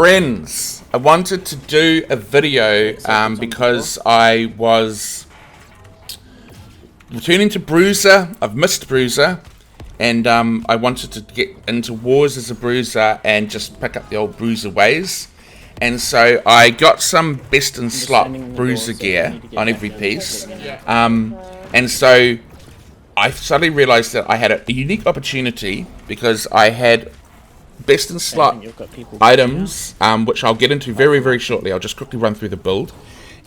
Friends, I wanted to do a video because I was returning to Bruiser. I've missed Bruiser, and I wanted to get into Wars as a Bruiser and just pick up the old Bruiser ways. And so I got some best in slot Bruiser gear on every piece, and so I suddenly realized that I had a unique opportunity because I had best in slot items, which I'll get into very, very shortly. I'll just quickly run through the build.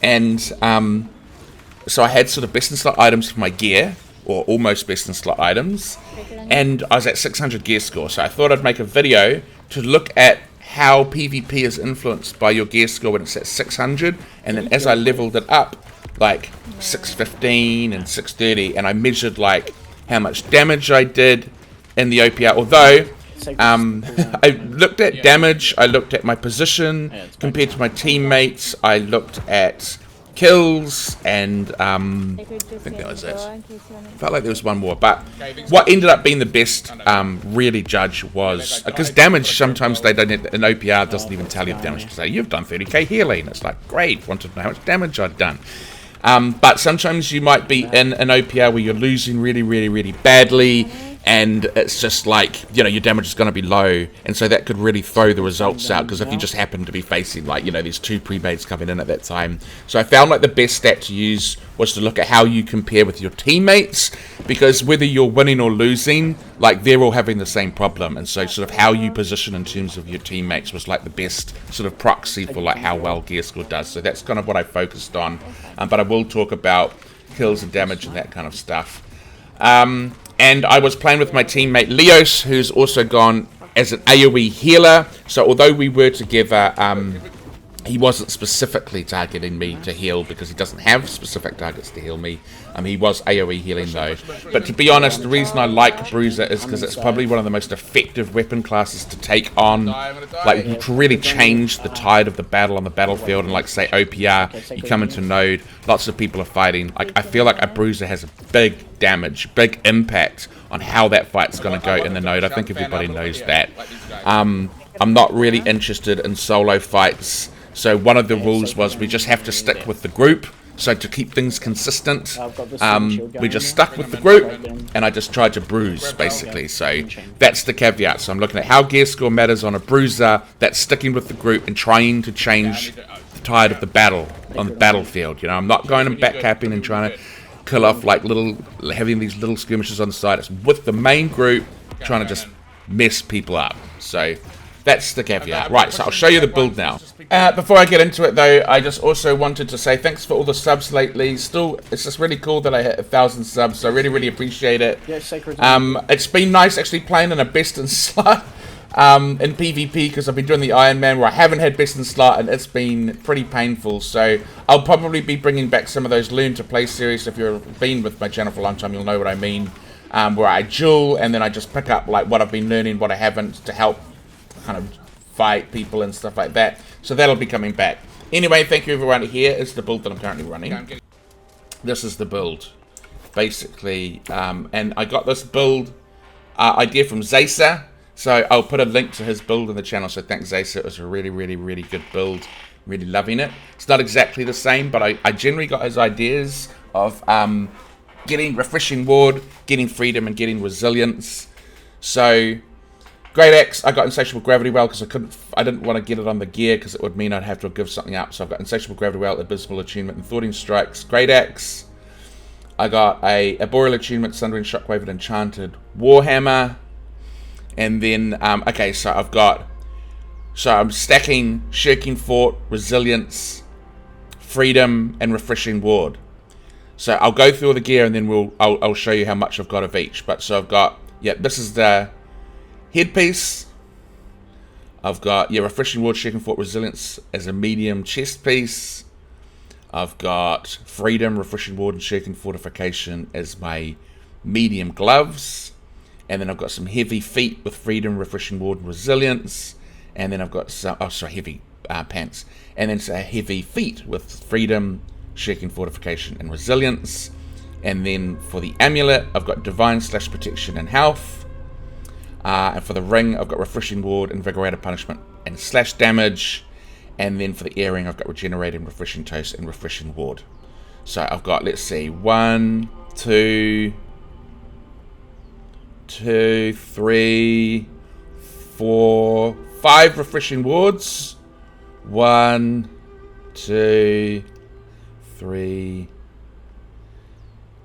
And so I had sort of best in slot items for my gear, or almost best in slot items. And I was at 600 gear score. So I thought I'd make a video to look at how PvP is influenced by your gear score when it's at 600. And then as I leveled it up, like 615 and 630, and I measured like how much damage I did in the OPR. Although I looked at damage, I looked at my position compared to my teammates, I looked at kills, and I think that was it. Felt like there was one more, but what ended up being the best really judge was, because damage sometimes they don't, an OPR doesn't even tell you the damage to say you've done 30k healing. It's like, great, wanted to know how much damage I'd done. But sometimes you might be in an OPR where you're losing really, really, really badly, and it's just like, you know, your damage is going to be low, and so that could really throw the results out, because if you just happen to be facing, like, you know, there's two pre-mades coming in at that time. So I found like the best stat to use was to look at how you compare with your teammates, because whether you're winning or losing, like, they're all having the same problem, and so sort of how you position in terms of your teammates was like the best sort of proxy for like how well gear score does. So that's kind of what I focused on, but I will talk about kills and damage and that kind of stuff. And I was playing with my teammate Leos, who's also gone as an AoE healer. So although we were together, he wasn't specifically targeting me to heal, because he doesn't have specific targets to heal me. He was AoE healing though. But to be honest, the reason I like Bruiser is because it's probably one of the most effective weapon classes to take on, like, to really change the tide of the battle on the battlefield. And like, say OPR, you come into node, lots of people are fighting. Like, I feel like a Bruiser has a big damage, big impact on how that fight's going to go in the node. I think everybody knows that. I'm not really interested in solo fights. So one of the rules was we just have to stick with the group. So to keep things consistent, we just stuck with the group, and I just tried to bruise, basically. So that's the caveat. So I'm looking at how gear score matters on a Bruiser, that's sticking with the group and trying to change the tide of the battle on the battlefield. You know, I'm not going and backcapping and trying to kill off like having these little skirmishes on the side. It's with the main group, trying to just mess people up. So that's the caveat. Right, so I'll show you the build now. Before I get into it though, I just also wanted to say thanks for all the subs lately. Still, it's just really cool that I hit 1,000 subs, so I really, really appreciate it. It's been nice actually playing in a best in slot in PvP, because I've been doing the Iron Man where I haven't had best in slot, and it's been pretty painful. So I'll probably be bringing back some of those Learn to Play series. If you've been with my channel for a long time, you'll know what I mean. Where I duel, and then I just pick up like what I've been learning, what I haven't, to help kind of fight people and stuff like that. So that'll be coming back. Anyway, thank you everyone. Here is the build that I'm currently running. This is the build, basically. And I got this build idea from Zaycer. So I'll put a link to his build in the channel. So thanks, Zaycer. It was a really, really, really good build. Really loving it. It's not exactly the same, but I generally got his ideas of getting Refreshing Ward, getting Freedom, and getting Resilience. So Great Axe, I got Insatiable Gravity Well because I didn't want to get it on the gear because it would mean I'd have to give something up. So I've got Insatiable Gravity Well, Abysmal Attunement, and Thwarting Strikes. Great Axe. I got a Arboreal Attunement, Sundering Shockwave, and Enchanted Warhammer. And then, okay, so I'm stacking Shirking Fort, Resilience, Freedom, and Refreshing Ward. So I'll go through all the gear, and then I'll show you how much I've got of each. But so I've got, yeah, this is the headpiece. I've got, yeah, Refreshing Ward, Shirking Fort, Resilience as a medium chest piece. I've got Freedom, Refreshing Ward, and Shirking Fortification as my medium gloves. And then I've got some heavy feet with Freedom, Refreshing Ward, and Resilience. And then I've got some, heavy pants. And then some heavy feet with Freedom, Shirking Fortification, and Resilience. And then for the amulet, I've got Divine / Protection and Health. And for the ring, I've got Refreshing Ward, Invigorated Punishment, and slash damage. And then for the earring, I've got regenerating, refreshing toast, and refreshing ward. So I've got, let's see, 1, 2, 3, 4, 5 refreshing wards. 1, 2, 3,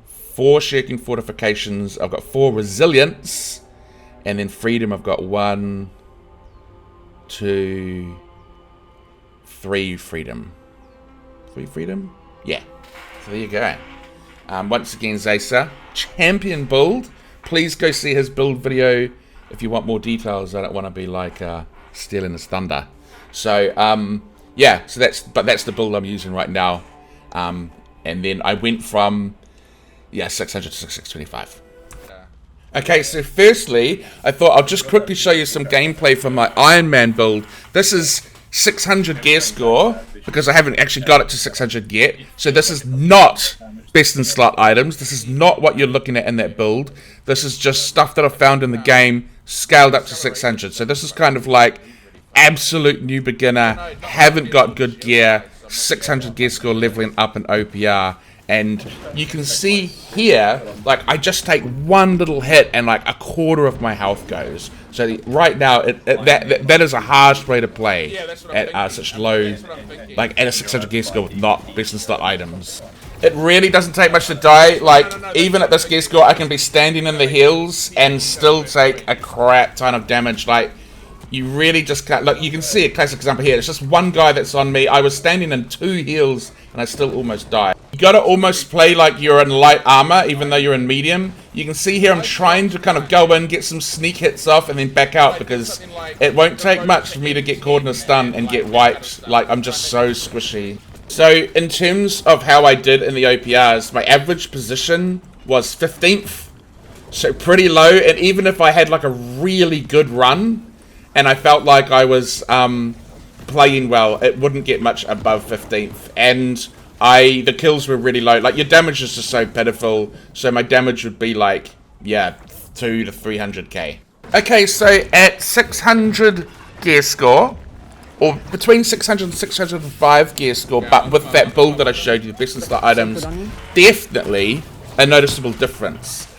4 shirking fortifications. I've got 4 resilience, and then freedom. I've got 1, 2, 3 freedom. 3 freedom? Yeah. So there you go. Once again, Zaycer, champion build. Please go see his build video if you want more details. I don't want to be like stealing his thunder. So yeah. So that's the build I'm using right now. And then I went from 600 to 625. Okay, so firstly, I thought I'll just quickly show you some gameplay from my Iron Man build. This is 600 gear score, because I haven't actually got it to 600 yet. So this is not best in slot items. This is not what you're looking at in that build. This is just stuff that I found in the game, scaled up to 600. So this is kind of like absolute new beginner, haven't got good gear, 600 gear score leveling up in OPR. And you can see here, like, I just take one little hit and like a quarter of my health goes. So right now, that is a harsh way to play at such low, like at a 600 gear score with not best in slot items. It really doesn't take much to die. Like, even at this gear score, I can be standing in the hills and still take a crap ton of damage. Like, you really just can't. Look, you can see a classic example here. It's just one guy that's on me. I was standing in 2 heals and I still almost died. You gotta almost play like you're in light armor, even though you're in medium. You can see here I'm trying to kind of go in, get some sneak hits off, and then back out, because it won't take much for me to get caught in a stun and get wiped. Like, I'm just so squishy. So in terms of how I did in the OPRs, my average position was 15th. So pretty low, and even if I had like a really good run, and I felt like I was playing well, it wouldn't get much above 15th. And the kills were really low. Like, your damage is just so pitiful. So my damage would be like, 2 to 300k. Okay, so at 600 gear score, or between 600 and 605 gear score, but with that build that I showed you, the best in slot items, definitely a noticeable difference.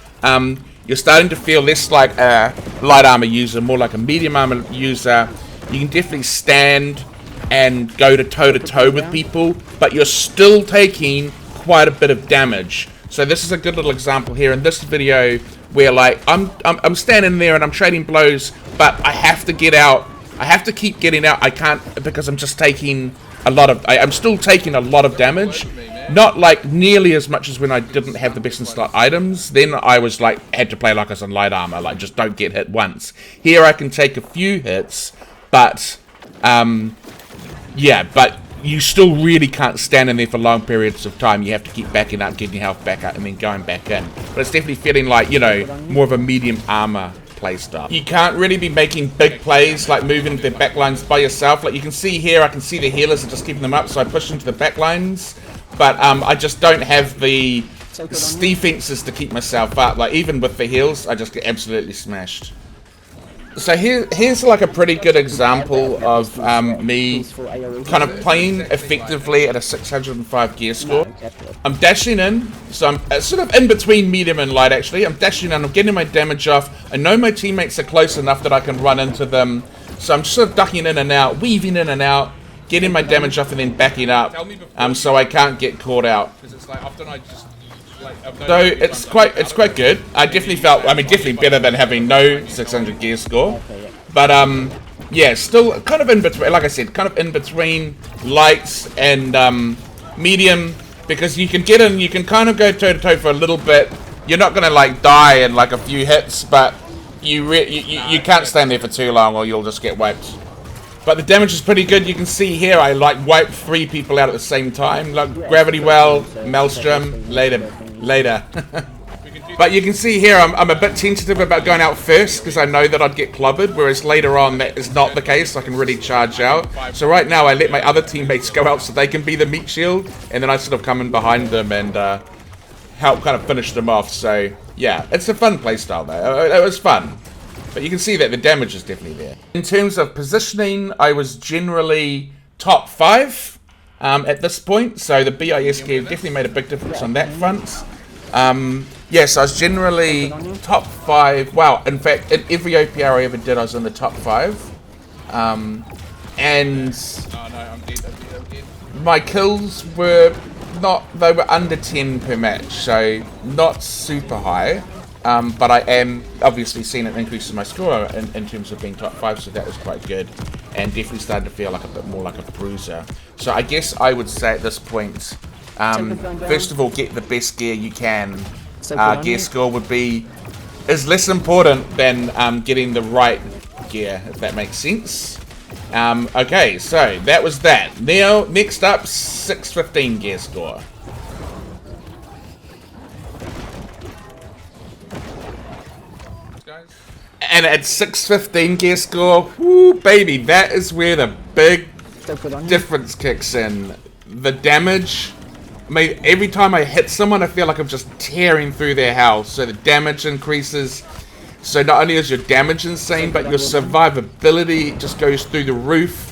You're starting to feel less like a light armor user, more like a medium armor user. You can definitely stand and go to toe with people, but you're still taking quite a bit of damage. So this is a good little example here in this video where, like, I'm standing there and I'm trading blows, but I have to get out. I have to keep getting out. I can't, because I'm just taking a lot of. I'm still taking a lot of damage. Not like nearly as much as when I didn't have the best in slot items. Then I was like, had to play like I was on light armor, like just don't get hit once. Here I can take a few hits, but but you still really can't stand in there for long periods of time. You have to keep backing up, getting your health back up, and then going back in. But it's definitely feeling like, you know, more of a medium armor play style. You can't really be making big plays like moving the backlines by yourself. Like you can see here, I can see the healers are just keeping them up, so I push into the backlines. But I just don't have the defenses to keep myself up. Like, even with the heals, I just get absolutely smashed. So here's like a pretty good example of me kind of playing effectively at a 605 gear score. I'm dashing in, so I'm sort of in between medium and light actually. I'm dashing in, I'm getting my damage off. I know my teammates are close enough that I can run into them. So I'm sort of ducking in and out, weaving in and out, getting my damage off and then backing up, so I can't get caught out. So it's quite good. I definitely felt, definitely better than having no 600 gear score. But yeah, still kind of in between. Like I said, kind of in between lights and medium, because you can get in, you can kind of go toe to toe for a little bit. You're not gonna like die in like a few hits, but you can't stand there for too long, or you'll just get wiped. But the damage is pretty good. You can see here, I like wiped 3 people out at the same time. Like Gravity Well, Maelstrom, later. But you can see here, I'm a bit tentative about going out first because I know that I'd get clobbered, whereas later on that is not the case. I can really charge out. So right now I let my other teammates go out so they can be the meat shield, and then I sort of come in behind them and help kind of finish them off. So yeah, it's a fun playstyle though. It was fun. But you can see that the damage is definitely there. In terms of positioning, I was generally top 5 at this point. So the BIS gear definitely made a big difference on that front. Yes, I was generally top 5. Wow, in fact, in every OPR I ever did, I was in the top 5. And my kills were they were under 10 per match, so not super high. But I am obviously seeing an increase in my score in terms of being top 5, so that was quite good. And definitely started to feel like a bit more like a bruiser. So I guess I would say at this point, first of all, get the best gear you can. Gear score is less important than getting the right gear, if that makes sense. Okay, so that was that. Now, next up, 615 gear score. And at 615 gear score, whoo, baby, that is where the big difference kicks in. The damage, I mean, every time I hit someone, I feel like I'm just tearing through their health. So the damage increases. So not only is your damage insane, but your survivability just goes through the roof.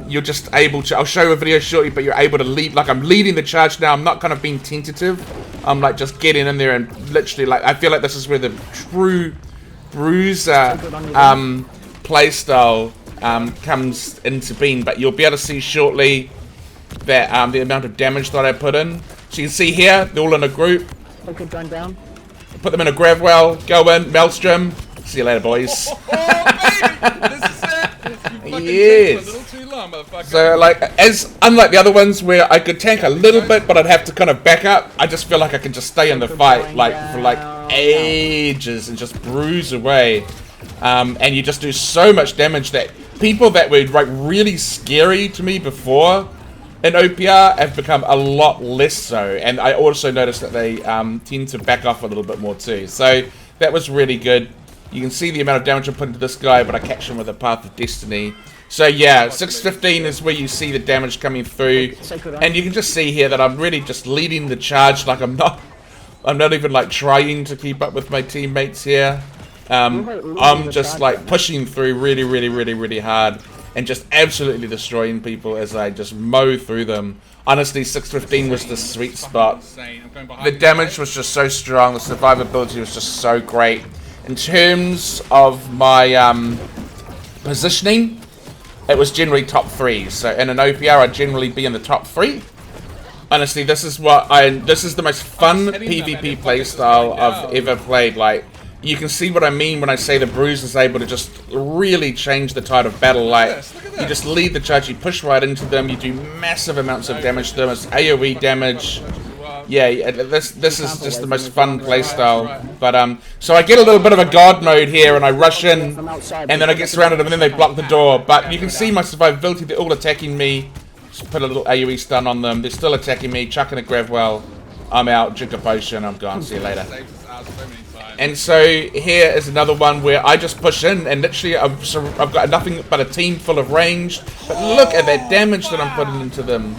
You're just able to, I'll show you a video shortly, but you're able to lead, like I'm leading the charge now. I'm not kind of being tentative. I'm like just getting in there and literally like, I feel like this is where the true Bruiser playstyle comes into being. But you'll be able to see shortly that the amount of damage that I put in. So you can see here, they're all in a group. Going down. Put them in a grav well, go in, Maelstrom. See you later, boys. Oh, baby! This is it! Yes. A little too long, motherfucker. So, like, unlike the other ones where I could tank a little bit, but I'd have to kind of back up, I just feel like I can just stay in the fight, like, for like ages and just bruise away. And you just do so much damage that people that were like really scary to me before in OPR have become a lot less so, and I also noticed that they tend to back off a little bit more too. So that was really good. You can see the amount of damage I put into this guy, but I catch him with a Path of Destiny. So yeah, 615 is where you see the damage coming through, and you can just see here that I'm really just leading the charge. Like I'm not even like trying to keep up with my teammates here. I'm just like pushing through really hard. And just absolutely destroying people as I just mow through them. Honestly, 615 was the sweet spot. The damage was just so strong. The survivability was just so great. In terms of my positioning, it was generally top 3. So in an OPR, I'd generally be in the top 3. Honestly, this is the most fun PvP playstyle I've ever played. Like, you can see what I mean when I say the Bruiser is able to just really change the tide of battle. Like, you just lead the charge, you push right into them, you do massive amounts of damage to them. It's AoE damage. Yeah, this is just the most fun playstyle. But so I get a little bit of a god mode here, and I rush in, and then I get surrounded, and then they block the door. But you can see my survivability. They're all attacking me. Just put a little AoE stun on them. They're still attacking me. Chucking a grav well. I'm out. Drink a potion. I'm gone. See you later. And so here is another one where I just push in, and literally I've got nothing but a team full of ranged. But look at that damage that I'm putting into them.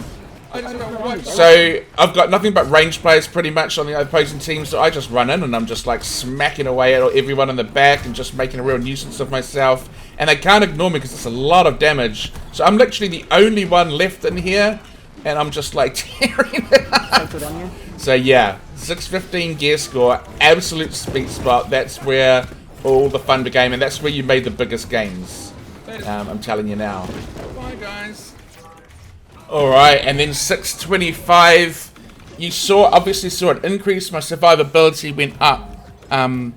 So I've got nothing but ranged players pretty much on the opposing team, so I just run in and I'm just like smacking away at everyone in the back and just making a real nuisance of myself. And they can't ignore me because it's a lot of damage. So I'm literally the only one left in here, and I'm just like tearing it up. So yeah, 615 gear score, absolute sweet spot. That's where all the fun became, and that's where you made the biggest gains. I'm telling you now. Bye, guys. Alright, and then 625, you obviously saw an increase. My survivability went up. And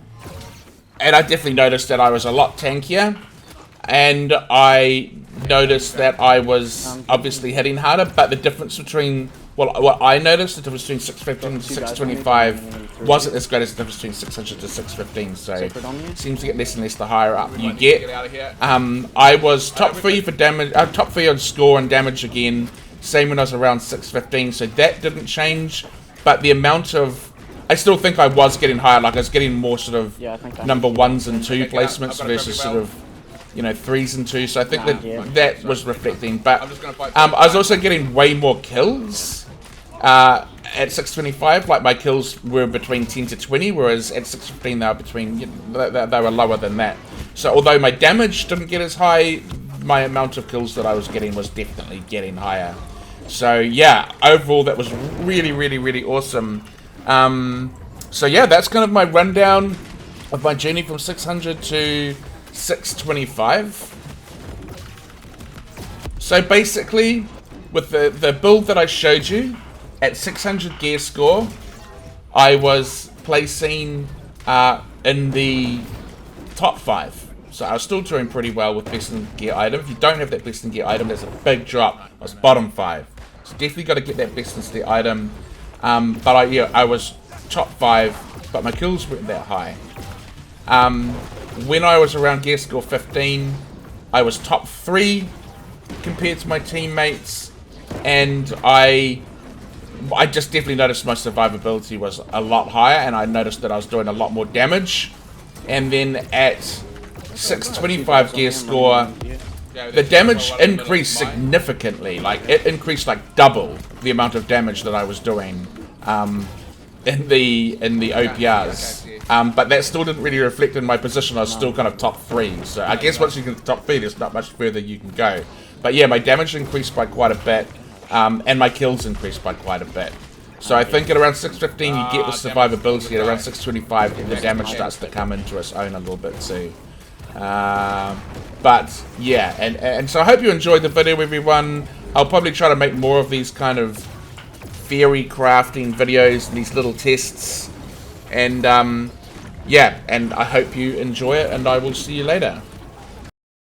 I definitely noticed that I was a lot tankier. And I noticed that I was obviously hitting harder, but the difference between, well, what I noticed, the difference between 615 and 625 wasn't as great as the difference between 600 to 615, so it seems to get less and less the higher up you get. I was top 3 for damage, top 3 on score and damage again, same when I was around 615, so that didn't change, but the amount of, I still think I was getting higher, like I was getting more sort of number 1s and 2 placements versus sort of, you know, 3s and 2s, so I think that was reflecting, but I was also getting way more kills, at 625, like my kills were between 10 to 20, whereas at 615 they were between, they were lower than that. So although my damage didn't get as high, my amount of kills that I was getting was definitely getting higher. So yeah, overall that was really, really, really awesome. So yeah, that's kind of my rundown of my journey from 600 to 625. So basically, with the build that I showed you, at 600 gear score, I was placing in the top 5. So I was still doing pretty well with best in gear item. If you don't have that best in gear item, there's a big drop. I was bottom 5. So definitely got to get that best in gear item. But I was top 5, but my kills weren't that high. When I was around gear score 15, I was top 3 compared to my teammates, and I just definitely noticed my survivability was a lot higher, and I noticed that I was doing a lot more damage. And then at 625 gear score, the damage increased significantly. Like, it increased like double the amount of damage that I was doing in the OPRs. But that still didn't really reflect in my position. I was still kind of top 3. So I guess once you get to top 3, there's not much further you can go. But yeah, my damage increased by quite a bit, and my kills increased by quite a bit. So I think at around 615 you get the survivability. At around 625 the damage starts to come into its own a little bit too. But yeah, and so I hope you enjoyed the video, everyone. I'll probably try to make more of these kind of theory crafting videos and these little tests. And yeah, and I hope you enjoy it, and I will see you later.